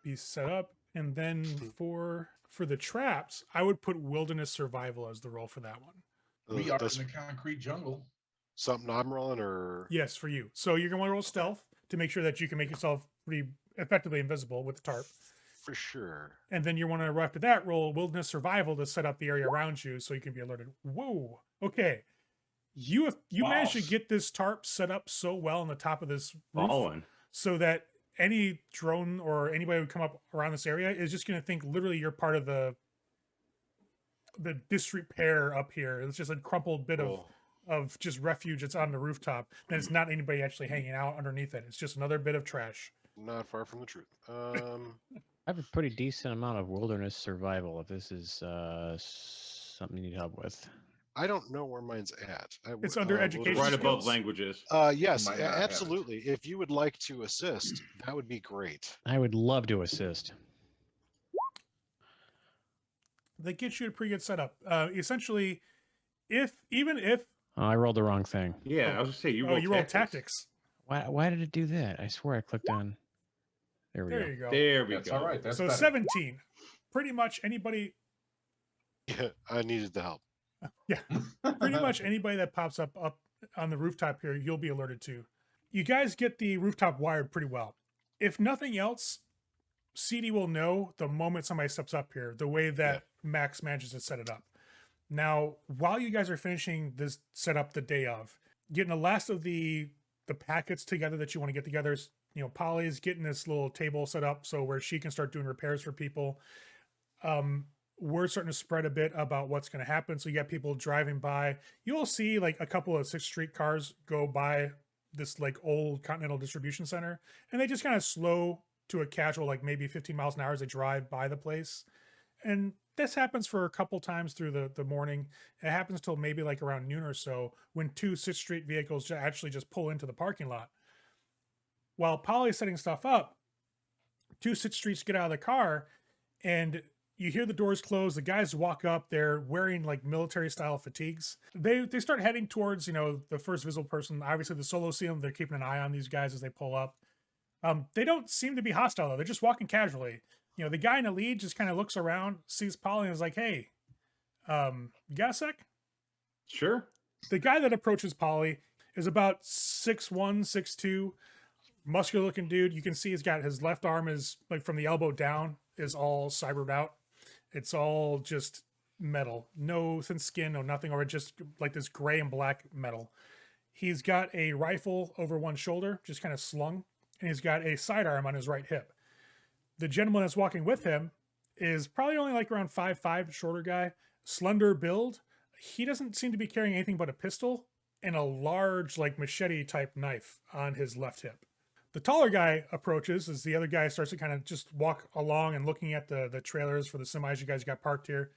be set up. And then for the traps, I would put wilderness survival as the roll for that one. We are That's in the concrete jungle. something I'm rolling, or Yes, for you. So you're gonna want to roll stealth to make sure that you can make yourself pretty effectively invisible with the tarp. for sure. And then you want to, after that, roll wilderness survival to set up the area around you so you can be alerted. Whoa. Okay. You managed to Boss. get this tarp set up so well on the top of this roof Fallen. so that any drone or anybody who come up around this area is just going to think literally you're part of the disrepair up here. It's just a crumpled bit Cool. of just refuge that's on the rooftop. And it's not anybody actually hanging out underneath it. It's just another bit of trash. Not far from the truth. I have a pretty decent amount of wilderness survival if this is something you need help with. I don't know where mine's at. It's under will- education Right above skills? languages. Yes, Might not have it. absolutely. If you would like to assist, that would be great. I would love to assist. That gets you a pretty good setup. Essentially, even if Oh, I rolled the wrong thing. Yeah, I was gonna say you oh, rolled you rolled tactics. Why did it do that? I swear I clicked on. There we There go. you go. There we That's go. all right. That's So better. 17. Pretty much anybody, Yeah, I needed the help. pretty much anybody that pops up on the rooftop here, you'll be alerted to. You guys get the rooftop wired pretty well. If nothing else, CD will know the moment somebody steps up here, the way that Max manages to set it up. Now, while you guys are finishing this setup the day of, getting the last of the packets together that you want to get together, Polly's getting this little table set up so where she can start doing repairs for people. We're starting to spread a bit about what's going to happen. So you got people driving by. You'll see like a couple of 6th Street cars go by this like old Continental distribution center, and they just kind of slow to a casual, like maybe 15 miles an hour as they drive by the place. And this happens for a couple times through the morning. It happens till maybe like around noon or so when two 6th Street vehicles actually just pull into the parking lot. While Polly's setting stuff up, two 6th Streets get out of the car and you hear the doors close. The guys walk up. They're wearing like military style fatigues. They start heading towards, the first visible person. Obviously, the Solos see them. They're keeping an eye on these guys as they pull up. They don't seem to be hostile, though. They're just walking casually. The guy in the lead just kind of looks around, sees Polly, and is like, hey, you got a sec? Sure. The guy that approaches Polly is about 6'1", 6'2", muscular looking dude. You can see he's got his left arm is like from the elbow down is all cybered out. It's all just metal, no thin skin, no nothing, or just like this gray and black metal. He's got a rifle over one shoulder, just kind of slung, and he's got a sidearm on his right hip. The gentleman that's walking with him is probably only like around 5'5", shorter guy, slender build. He doesn't seem to be carrying anything but a pistol and a large like machete type knife on his left hip. The taller guy approaches as the other guy starts to kind of just walk along and looking at the trailers for the semis you guys got parked here.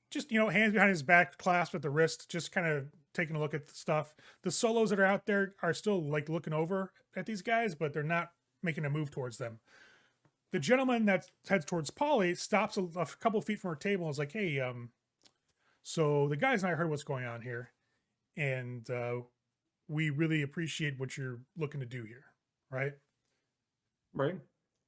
Just, hands behind his back, clasped at the wrist, just kind of taking a look at the stuff. The Solos that are out there are still like looking over at these guys, but they're not making a move towards them. The gentleman that heads towards Polly stops a couple feet from her table and is like, hey, so the guys and I heard what's going on here, and we really appreciate what you're looking to do here, right? Right.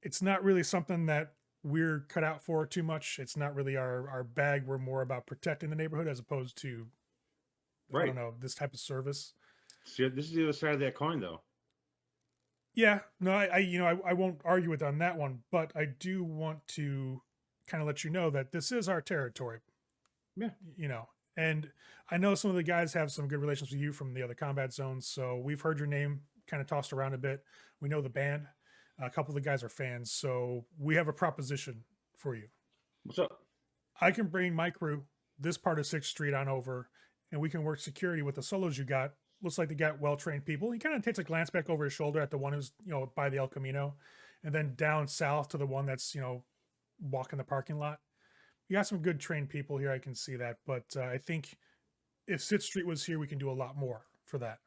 It's not really something that we're cut out for too much. It's not really our bag. We're more about protecting the neighborhood as opposed to, I don't know, this type of service. See, this is the other side of that coin, though. Yeah, no, I won't argue with on that one, but I do want to kind of let you know that this is our territory. Yeah. And I know some of the guys have some good relations with you from the other combat zones, so we've heard your name kind of tossed around a bit. We know the band. A couple of the guys are fans, so we have a proposition for you. What's up? I can bring my crew this part of 6th Street on over, and we can work security with the Solos you got. Looks like they got well-trained people. He kind of takes a glance back over his shoulder at the one who's, by the El Camino, and then down south to the one that's, walking the parking lot. You got some good trained people here. I can see that, but I think if 6th Street was here, we can do a lot more for that.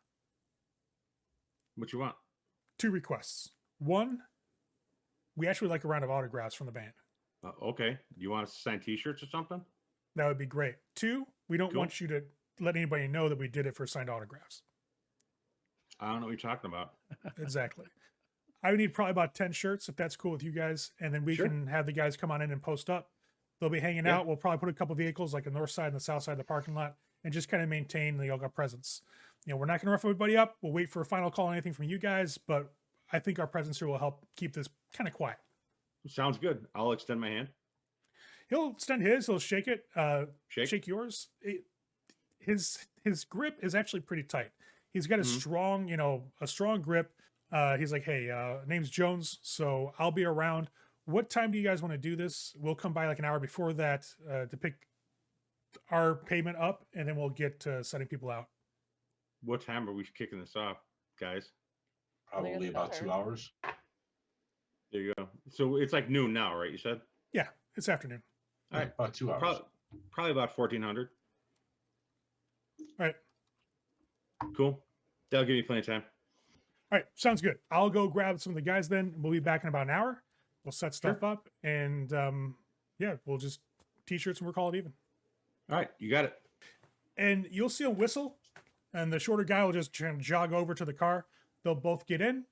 What you want? 2 requests. 1, we actually like a round of autographs from the band. Okay. You want us to sign T-shirts or something? That would be great. 2, we don't Cool. want you to let anybody know that we did it for signed autographs. I don't know what you're talking about. Exactly. I would need probably about 10 shirts if that's cool with you guys, and then we Sure. can have the guys come on in and post up. They'll be hanging Yeah. out. We'll probably put a couple vehicles like the north side and the south side of the parking lot and just kind of maintain the yoga presence. We're not going to rough everybody up. We'll wait for a final call on anything from you guys, but I think our presence here will help keep this kind of quiet. Sounds good. I'll extend my hand. He'll extend his. He'll shake it. Shake. Yours. His grip is actually pretty tight. He's got a strong grip. He's like, hey, name's Jones, so I'll be around. What time do you guys want to do this? We'll come by like an hour before that to pick our payment up, and then we'll get to setting people out. What time are we kicking this off, guys? Probably about 2 hours. There you go. So it's like noon now, right? You said? Yeah, it's afternoon. All right. About 2 hours. Probably about 1400. All right. Cool. That'll give me plenty of time. All right, sounds good. I'll go grab some of the guys then. We'll be back in about an hour. We'll set stuff up, and we'll just T-shirts and we'll call it even. All right, you got it. And you'll see a whistle, and the shorter guy will just jog over to the car. They'll both get in.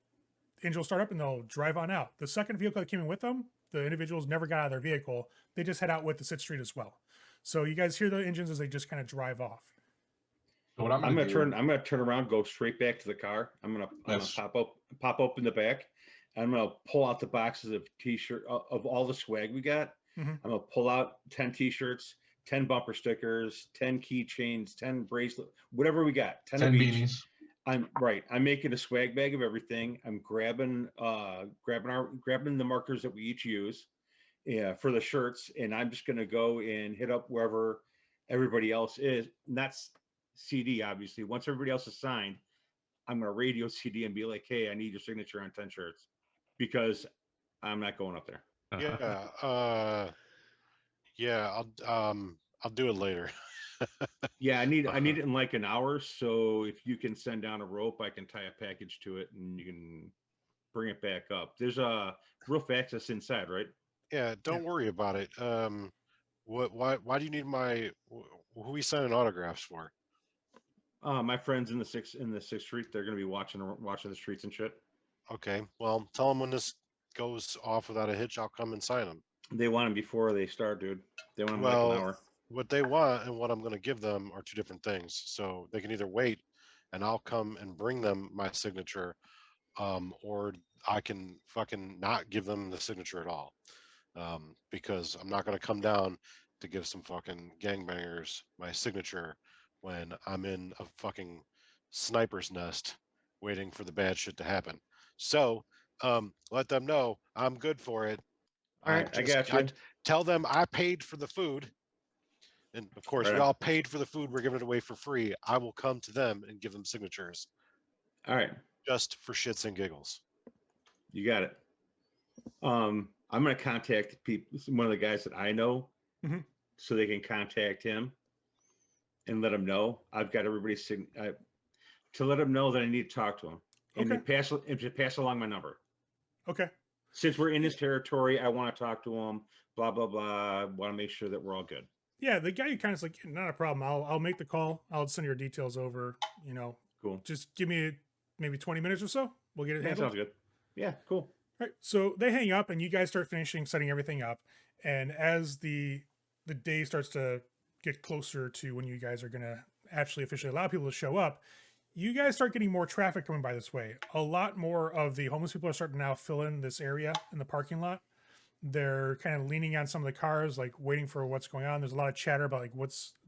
The engine will start up, and they'll drive on out. The second vehicle that came in with them, the individuals never got out of their vehicle. They just head out with the 6th Street as well. So you guys hear the engines as they just kind of drive off. So what I'm gonna do, turn. I'm gonna turn around, go straight back to the car. I'm gonna Yes. pop open the back. I'm gonna pull out the boxes of T-shirt of all the swag we got. Mhm. I'm gonna pull out 10 T-shirts, 10 bumper stickers, 10 keychains, 10 bracelet, whatever we got. 10 10 of each. beanies. I'm making a swag bag of everything. I'm grabbing the markers that we each use, for the shirts, and I'm just gonna go and hit up wherever everybody else is. And that's CD, obviously. Once everybody else is signed, I'm gonna radio CD and be like, "Hey, I need your signature on 10 shirts," because I'm not going up there. Yeah. I'll do it later. Yeah, I need it in like an hour. So if you can send down a rope, I can tie a package to it and you can bring it back up. There's a roof access inside, right? Yeah, don't worry about it. Why do you need my? Who are we signing autographs for? My friends in the sixth street, they're gonna be watching the streets and shit. Okay, well, tell them when this goes off without a hitch, I'll come and sign them. They want them before they start, dude. They want them like Well, an hour. what they want and what I'm going to give them are two different things. So they can either wait, and I'll come and bring them my signature, or I can fucking not give them the signature at all, because I'm not going to come down to give some fucking gangbangers my signature when I'm in a fucking sniper's nest waiting for the bad shit to happen. So let them know I'm good for it. All right, I got you. Tell them I paid for the food. And of course, Right we on. all paid for the food. We're giving it away for free. I will come to them and give them signatures All right, just for shits and giggles. you got it. I'm gonna contact one of the guys that I know, so they can contact him and let him know. I've got everybody's to let him know that I need to talk to him and to pass along my number. Okay. Since we're in his territory, I want to talk to him. Blah blah blah. I want to make sure that we're all good. Yeah, the guy kind of like, not a problem. I'll make the call. I'll send your details over. Cool. Just give me maybe 20 minutes or so. We'll get it Yeah, handled. sounds good. Yeah, cool. All right. So they hang up and you guys start finishing setting everything up. And as the day starts to get closer to when you guys are going to actually officially allow people to show up, you guys start getting more traffic coming by this way. A lot more of the homeless people are starting to now fill in this area in the parking lot. They're kind of leaning on some of the cars, like waiting for what's going on. There's a lot of chatter about like,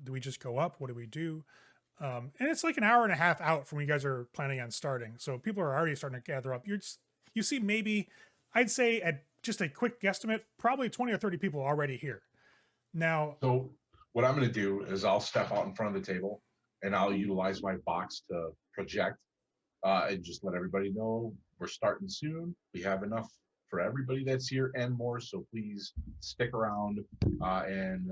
do we just go up? What do we do? And it's like an hour and a half out from when you guys are planning on starting. So people are already starting to gather up. You see maybe, I'd say at just a quick guesstimate, probably 20 or 30 people already here. Now, So what I'm going to do is I'll step out in front of the table and I'll utilize my box to project and just let everybody know we're starting soon. We have enough for everybody that's here and more. So please stick around and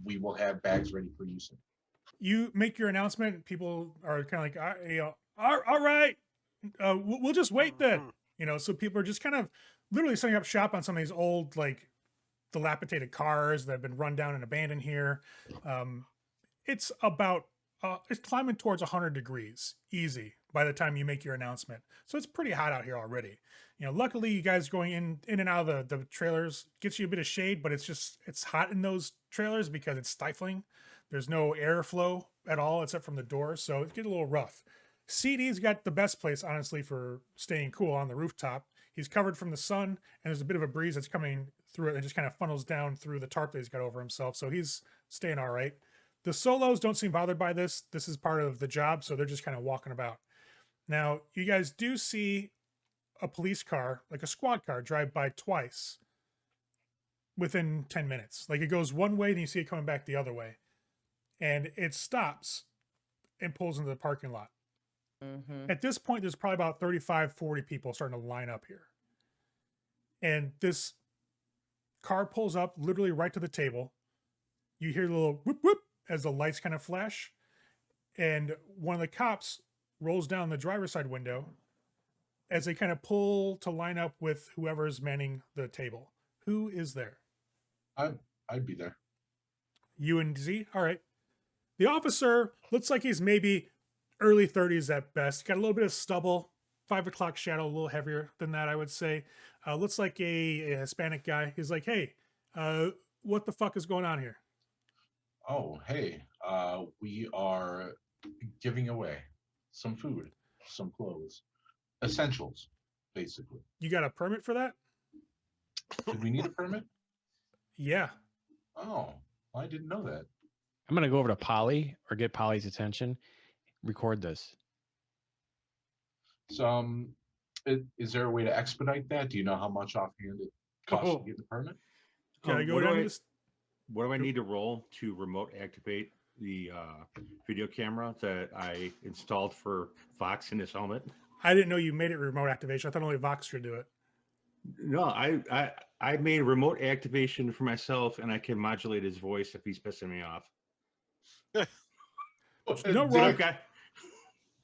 we will have bags ready for you soon. You make your announcement. People are kind of like, all right, we'll just wait then. So people are just kind of literally setting up shop on some of these old, like, dilapidated cars that have been run down and abandoned here. It's about, it's climbing towards 100 degrees easy by the time you make your announcement. So it's pretty hot out here already. Luckily you guys going in and out of the trailers gets you a bit of shade, but it's hot in those trailers because it's stifling. There's no airflow at all except from the doors. So it gets a little rough. CD's got the best place, honestly, for staying cool on the rooftop. He's covered from the sun and there's a bit of a breeze that's coming through it and just kind of funnels down through the tarp that he's got over himself. So he's staying all right. The solos don't seem bothered by this. This is part of the job. So they're just kind of walking about. Now, you guys do see a police car, like a squad car, drive by twice within 10 minutes. Like it goes one way and you see it coming back the other way. And it stops and pulls into the parking lot. Mm-hmm. At this point, there's probably about 35, 40 people starting to line up here. And this car pulls up literally right to the table. You hear the little whoop whoop as the lights kind of flash. And one of the cops rolls down the driver's side window as they kind of pull to line up with whoever's manning the table. Who is there? I'd be there. You and Z? All right. The officer looks like he's maybe early 30s at best. Got a little bit of stubble, 5 o'clock shadow, a little heavier than that, I would say. Looks like a Hispanic guy. He's like, hey, what the fuck is going on here? Oh, hey, we are giving away some food, some clothes, essentials, basically. You got a permit for that? Did we need a permit? Yeah. Oh, I didn't know that. I'm going to go over to Polly or get Polly's attention. Record this. So, is there a way to expedite that? Do you know how much offhand it costs to get the permit? Can I go down to this? What do I need to roll to remote activate the video camera that I installed for Fox in his helmet? I didn't know you made it remote activation. I thought only Vox could do it. No, I made remote activation for myself, and I can modulate his voice if he's pissing me off. No Did roll. I- Okay.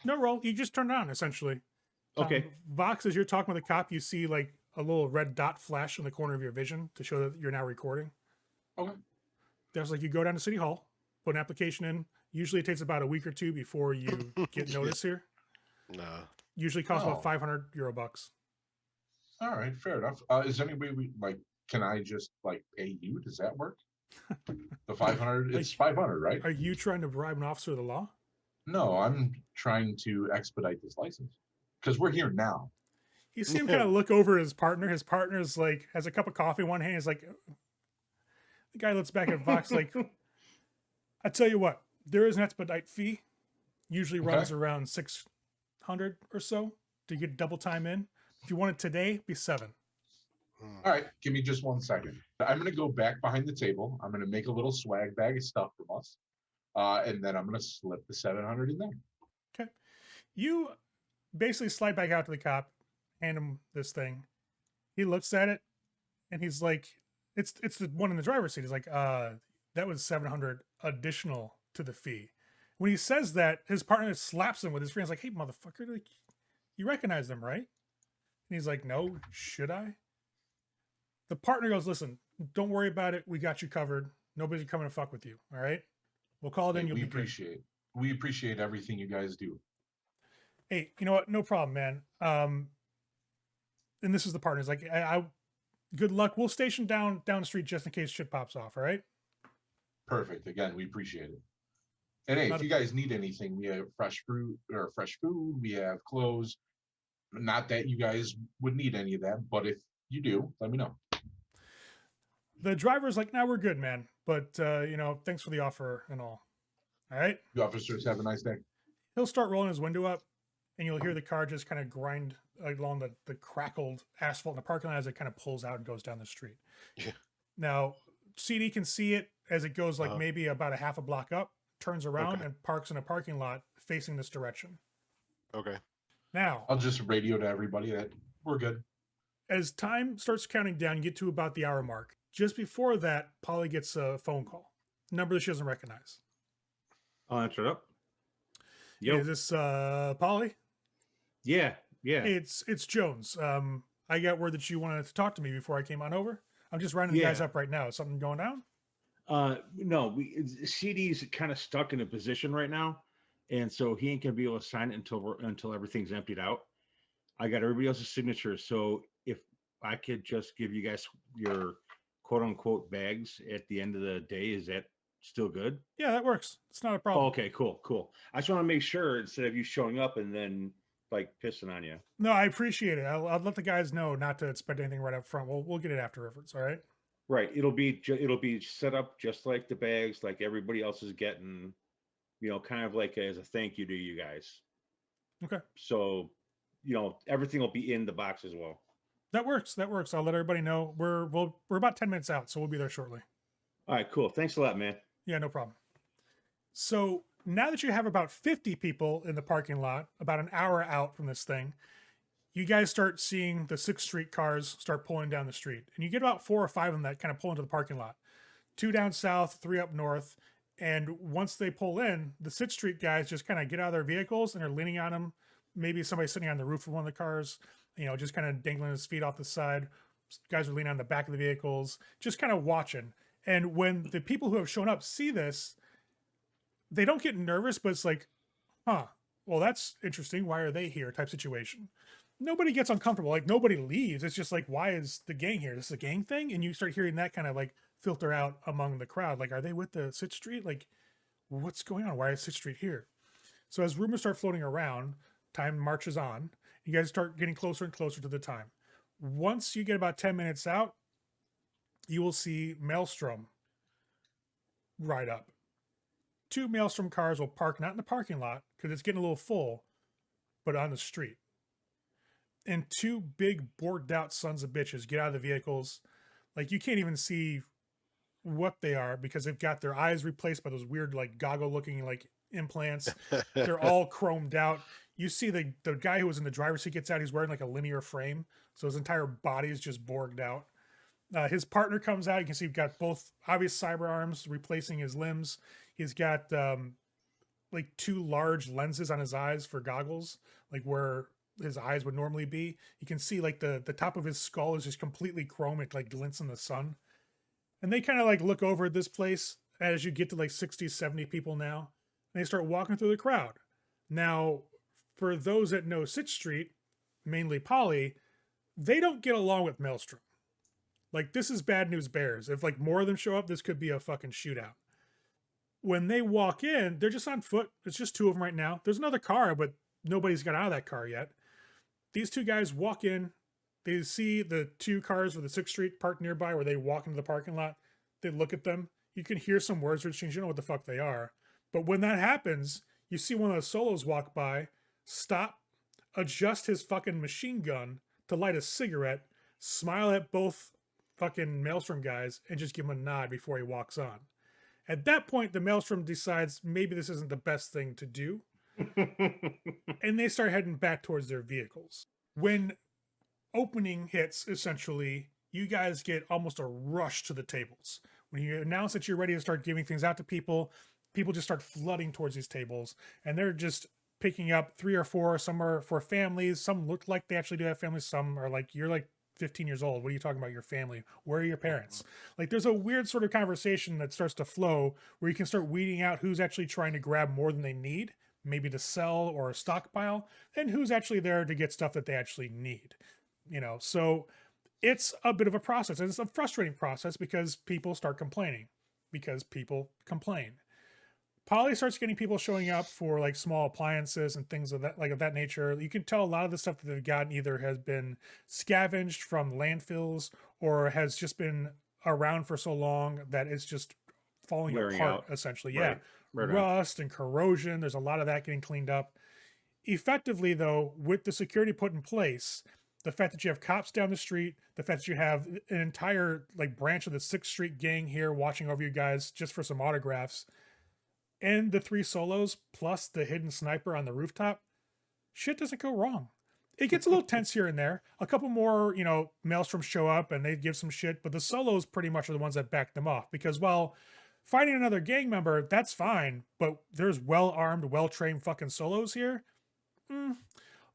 No roll. You just turn it on, essentially. Okay. Vox, as you're talking with the cop, you see like a little red dot flash in the corner of your vision to show that you're now recording. Okay. There's like you go down to City Hall, put an application in. Usually it takes about a week or two before you get Yeah. notice here. Nah. Usually costs Oh. about 500 euro bucks. All right, fair enough. Is there any way we like? Can I just like pay you? Does that work? The 500. It's 500, right? Are you trying to bribe an officer of the law? No, I'm trying to expedite this license because we're here now. You see him kind of look over his partner. His partner's like has a cup of coffee in one hand. He's like, the guy looks back at Vox like, I tell you what, there is an expedite fee. Usually runs around 600 or so to get double time in. If you want it today, be 7. All right, give me just 1 second. I'm gonna go back behind the table. I'm gonna make a little swag bag of stuff from us, and then I'm gonna slip the 700 in there. Okay. You basically slide back out to the cop, hand him this thing. He looks at it, and he's like, "It's the one in the driver's seat." He's like, that was 700 additional to the fee." When he says that, his partner slaps him with his friends, like, "Hey, motherfucker, like, you recognize them, right?" And he's like, "No, should I?" The partner goes, "Listen, don't worry about it. We got you covered. Nobody's coming to fuck with you. All right, we'll call it in. Hey, You'll we be good." appreciate everything you guys do. Hey, you know what? No problem, man. And this is the partner's like, I good luck. We'll station down the street just in case shit pops off. All right. Perfect. Again, we appreciate it. And hey, Not if a- you guys need anything, we have fresh fruit or fresh food. We have clothes. Not that you guys would need any of that, but if you do, let me know. The driver's like, "Nah, we're good, man. But thanks for the offer and all. All right." You officers have a nice day. He'll start rolling his window up, and you'll hear the car just kind of grind along the crackled asphalt in the parking lot as it kind of pulls out and goes down the street. Yeah. Now, CD can see it as it goes like Uh-huh. maybe about a half a block up, turns around, Okay. and parks in a parking lot facing this direction. Okay. Now, I'll just radio to everybody that we're good. as time starts counting down, you get to about the hour mark. Just before that, Polly gets a phone call. Number that she doesn't recognize. I'll answer it up. Yo. Is this Polly? Yeah. Yeah. Hey, it's Jones. I got word that you wanted to talk to me before I came on over. I'm just rounding the guys Yeah. up right now. Is something going down? No, CD's kind of stuck in a position right now, and so he ain't gonna be able to sign it until everything's emptied out. I got everybody else's signature, so if I could just give you guys your quote unquote bags at the end of the day, is that still good? Yeah, that works. It's not a Oh, problem. okay, cool. I just want to make sure instead of you showing up and then like pissing on you. No, I appreciate it. I'll let the guys know not to expect anything right up front. We'll get it after reference. All right. Right. It'll be set up just like the bags, like everybody else is getting, kind of like as a thank you to you guys. Okay. So, everything will be in the box as well. That works. I'll let everybody know. We're about 10 minutes out, so we'll be there shortly. All right, cool. Thanks a lot, man. Yeah, no problem. So now that you have about 50 people in the parking lot, about an hour out from this thing, you guys start seeing the 6th Street cars start pulling down the street. And you get about 4 or 5 of them that kind of pull into the parking lot. 2 down south, 3 up north. And once they pull in, the 6th Street guys just kind of get out of their vehicles and are leaning on them. Maybe somebody sitting on the roof of one of the cars, just kind of dangling his feet off the side. Guys are leaning on the back of the vehicles, just kind of watching. And when the people who have shown up see this, they don't get nervous, but it's like, huh, well, that's interesting. Why are they here? Type situation. Nobody gets uncomfortable. Like, nobody leaves. It's just like, why is the gang here? This is a gang thing? And you start hearing that kind of like filter out among the crowd. Like, are they with the 6th Street? Like, what's going on? Why is 6th Street here? So as rumors start floating around, time marches on. You guys start getting closer and closer to the time. Once you get about 10 minutes out, you will see Maelstrom ride up. 2 Maelstrom cars will park not in the parking lot because it's getting a little full, but on the street. And 2 big bored out sons of bitches get out of the vehicles. Like, you can't even see what they are because they've got their eyes replaced by those weird like goggle looking like implants. They're all chromed out. You see the guy who was in the driver's seat gets out. He's wearing like a linear frame, so his entire body is just borged out. His partner comes out. You can see he's got both obvious cyber arms replacing his limbs. He's got like 2 large lenses on his eyes for goggles, like where his eyes would normally be. You can see like the top of his skull is just completely chrome. It like glints in the sun. And they kind of like look over at this place as you get to like 60, 70 people now. And they start walking through the crowd. Now, for those that know Sixth Street, mainly Polly, they don't get along with Maelstrom. Like, this is bad news bears. If like more of them show up, this could be a fucking shootout. When they walk in, they're just on foot. It's just 2 of them right now. There's another car, but nobody's got out of that car yet. These 2 guys walk in. They see the 2 cars with the 6th Street parked nearby where they walk into the parking lot. They look at them. You can hear some words exchange. You don't know what the fuck they are. But when that happens, you see one of the solos walk by, stop, adjust his fucking machine gun to light a cigarette, smile at both fucking Maelstrom guys, and just give him a nod before he walks on. At that point, the Maelstrom decides maybe this isn't the best thing to do, and they start heading back towards their vehicles. When opening hits, essentially, you guys get almost a rush to the tables. When you announce that you're ready to start giving things out to people, people just start flooding towards these tables, and they're just picking up 3 or 4. Some are for families. Some look like they actually do have families. Some are like, you're like 15 years old. What are you talking about? Your family? Where are your parents? Like, there's a weird sort of conversation that starts to flow where you can start weeding out who's actually trying to grab more than they need, maybe to sell or a stockpile, and who's actually there to get stuff that they actually need. So it's a bit of a process, and it's a frustrating process because people start complaining, because people complain. Polly starts getting people showing up for like small appliances and things of that nature. You can tell a lot of the stuff that they've gotten either has been scavenged from landfills or has just been around for so long that it's just falling Wearing apart, out. essentially. Right. Yeah. Right on. Rust and corrosion. There's a lot of that getting cleaned up. Effectively, though, with the security put in place, the fact that you have cops down the street, the fact that you have an entire like branch of the 6th Street gang here watching over you guys just for some autographs, and the 3 solos plus the hidden sniper on the rooftop, shit doesn't go wrong. It gets a little tense here and there. A couple more, Maelstroms show up and they give some shit, but the solos pretty much are the ones that back them off because, well, fighting another gang member, that's fine, but there's well-armed, well-trained fucking solos here.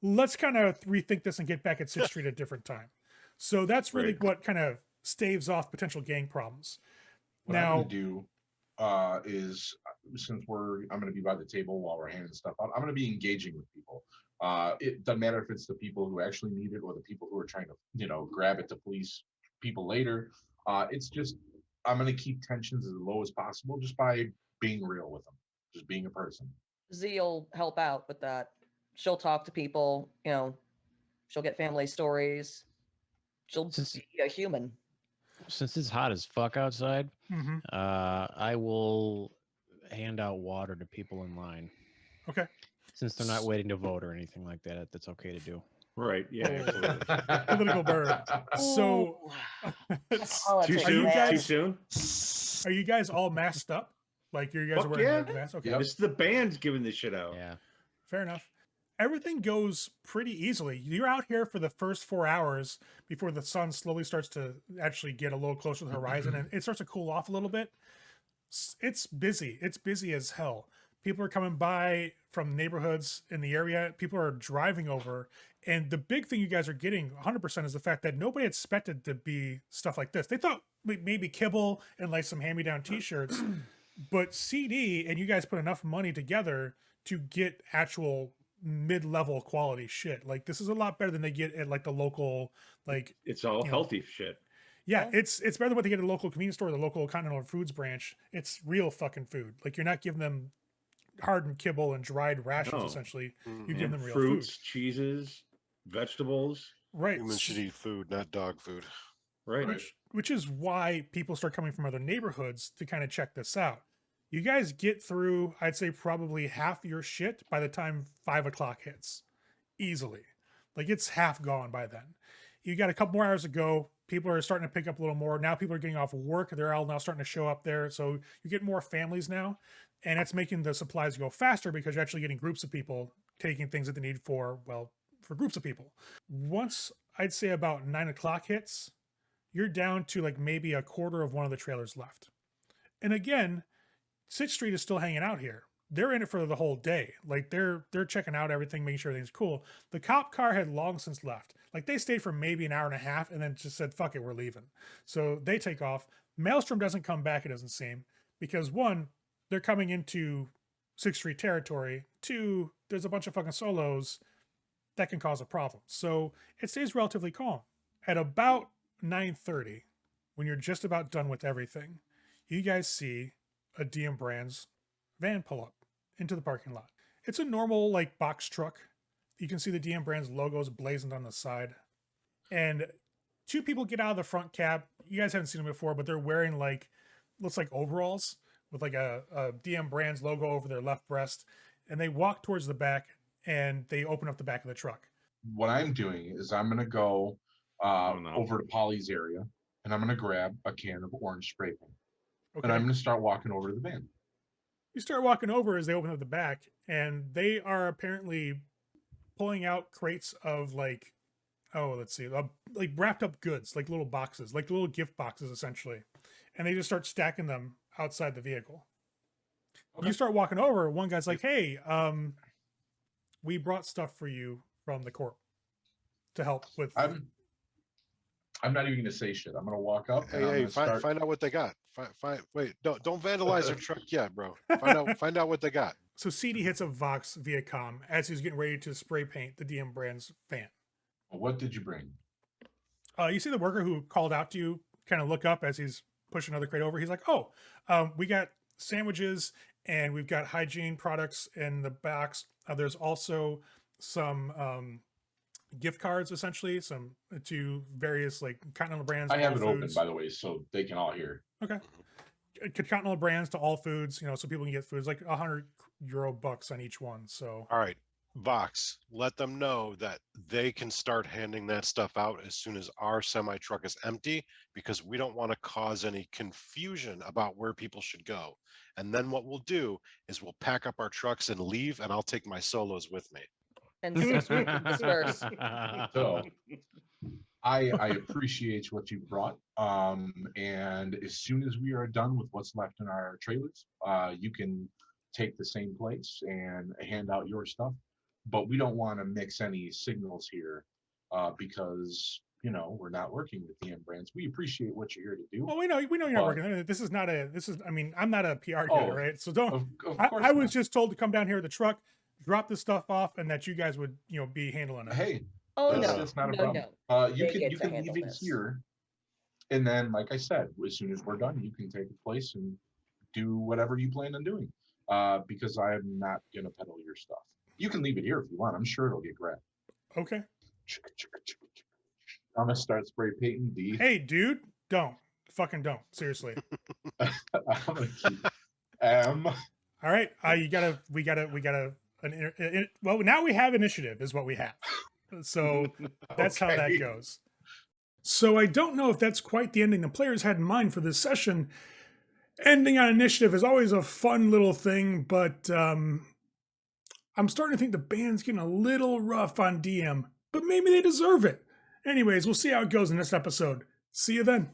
Let's kind of rethink this and get back at 6th Street at a different time. So that's really Right. what kind of staves off potential gang problems. What I'm Now, going to do is, since I'm going to be by the table while we're handing stuff out, I'm going to be engaging with people. It doesn't matter if it's the people who actually need it or the people who are trying to, grab it to police people later. It's just, I'm going to keep tensions as low as possible just by being real with them, just being a person. Z'll help out with that. She'll talk to people, she'll get family stories. She'll Since- be a human. Since it's hot as fuck outside, mhm. I will hand out water to people in line. Okay. Since they're not waiting to vote or anything like that, that's okay to do. Right. Yeah. Absolutely. Political bird. So, Politics, Too soon? man. Too soon? are you guys all masked up? Like you guys are Fuck wearing yeah. the masks? Okay, Yep. This is the band's giving this shit out. Yeah. fair enough. Everything goes pretty easily. You're out here for the first 4 hours before the sun slowly starts to actually get a little closer to the horizon and it starts to cool off a little bit. It's busy. It's busy as hell. People are coming by from neighborhoods in the area. People are driving over. And the big thing you guys are getting 100% is the fact that nobody expected to be stuff like this. They thought maybe kibble and like some hand-me-down t-shirts, but CD and you guys put enough money together to get actual mid-level quality shit. Like this is a lot better than they get at like the local, like It's all You know. healthy shit. yeah, it's better than what they get at the local convenience store, the local Continental Foods branch. It's real fucking food. Like you're not giving them hardened kibble and dried rations. No. Essentially, Mhm. you give them real Fruits, food. cheeses, vegetables. Right. Humans should eat food, not dog food. Right. Which is why people start coming from other neighborhoods to kind of check this out. You guys get through, I'd say, probably half your shit by the time 5 o'clock hits, easily. Like it's half gone by then. You got a couple more hours to go. People are starting to pick up a little more. Now people are getting off work. They're all now starting to show up there. So you get more families now. and it's making the supplies go faster because you're actually getting groups of people taking things that they need for groups of people. Once I'd say about 9 o'clock hits, you're down to like maybe a quarter of one of the trailers left. And again, 6th Street is still hanging out here. They're in it for the whole day. Like they're checking out everything, making sure everything's cool. The cop car had long since left. Like they stayed for maybe an hour and a half and then just said, fuck it, we're leaving. So they take off. Maelstrom doesn't come back, it doesn't seem, because one, they're coming into 6th Street territory. Two, there's a bunch of fucking solos that can cause a problem. So it stays relatively calm. At about 9:30, when you're just about done with everything, you guys see a DM Brands van pull up into the parking lot. It's a normal like box truck. You can see the DM Brands logos blazoned on the side. And two people get out of the front cab. You guys haven't seen them before, but they're wearing like, looks like overalls with like a DM Brands logo over their left breast. And they walk towards the back and they open up the back of the truck. What I'm doing is I'm going to go over to Polly's area and I'm going to grab a can of orange spray paint. Okay. And I'm going to start walking over to the van. You start walking over as they open up the back, and they are apparently pulling out crates of like, like wrapped up goods, like little boxes, like little gift boxes essentially. And they just start stacking them outside the vehicle. Okay. You start walking over, one guy's like, hey, we brought stuff for you from the corp to help with. I'm not even gonna say shit. I'm gonna walk up. Hey, find out what they got. Wait, don't vandalize their truck yet, bro. Find out what they got. So CD hits a Vox via comm as he's getting ready to spray paint the DM Brands van. What did you bring? You see the worker who called out to you kind of look up as he's pushing another crate over. He's like, oh, we got sandwiches and we've got hygiene products in the box. There's also some gift cards, essentially, some to various like Continental Brands. I have it open, by the way, so they can all hear. Okay. Continental Brands to all foods, so people can get foods like €100 on each one. So all right, Vox, let them know that they can start handing that stuff out as soon as our semi truck is empty, because we don't want to cause any confusion about where people should go. And then what we'll do is we'll pack up our trucks and leave, and I'll take my solos with me. And 6 we can disperse. So I appreciate what you brought. And as soon as we are done with what's left in our trailers, you can take the same place and hand out your stuff. But we don't want to mix any signals here because, we're not working with DM Brands. We appreciate what you're here to do. Well, we know you're not working. I'm not a PR guy, right? So don't, of course I was just told to come down here with the truck, drop this stuff off, and that you guys would, be handling it. Hey, that's not a problem. You can leave it here, and then, like I said, as soon as we're done, you can take a place and do whatever you plan on doing. Because I'm not gonna peddle your stuff. You can leave it here if you want. I'm sure it'll get grabbed. Okay. I'm gonna start spray painting the. Hey, dude, fucking don't. Seriously. I'm gonna keep. All right. We gotta. Well, now we have initiative, is what we have. So that's how that goes. So I don't know if that's quite the ending the players had in mind for this session. Ending on initiative is always a fun little thing, but I'm starting to think the band's getting a little rough on DM, but maybe they deserve it. Anyways, we'll see how it goes in this episode. See you then.